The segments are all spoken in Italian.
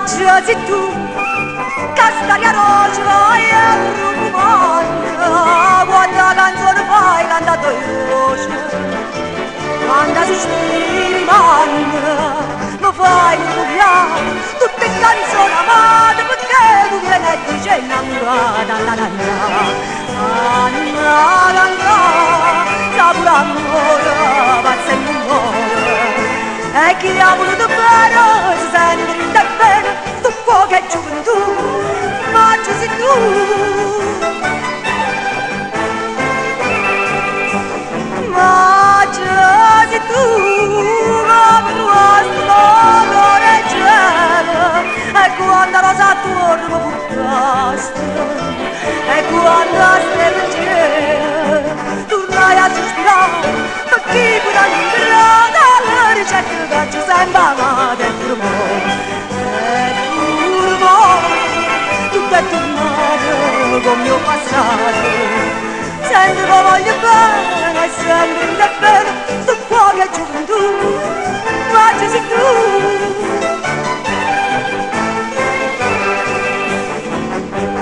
Già tu, castaria rosa e rumana, guarda canzone fai cantato io, quando si rimane, mi fai ingoiare tutte canzoni amate perché tu vieni e dici innamorata, la la la, la pura amore, pazza e e chi ha voluto bene si sente da bene, tu puoi che gioventù, ma ci sei tu. Ma ci sei tu, come tu hai cuore e cielo, e quando la sa torna buttaste, e quando la stella in cielo, tornai a sospirare, per chi pure all'ingrata, certo che ci sembra amata e turbo, tutto è tornato con mio passato, sento che voglio bene e sempre da bene, sto fuoco e gioventù, ma ci sei tu.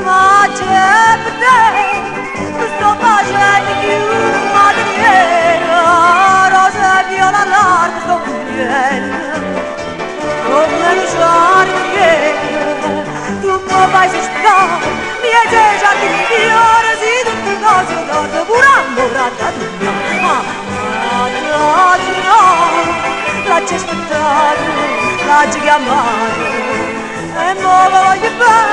Ma c'è per te, sto facendo più mattina, rosa e viola all'arte sto come lo giardiniere, tu mi fai sospirare, mi hai già di fiore, sì, tutte cose d'oro, pure amorata tu, ma no, l'hai aspettato, l'hai chiamato, e mo voglio bene.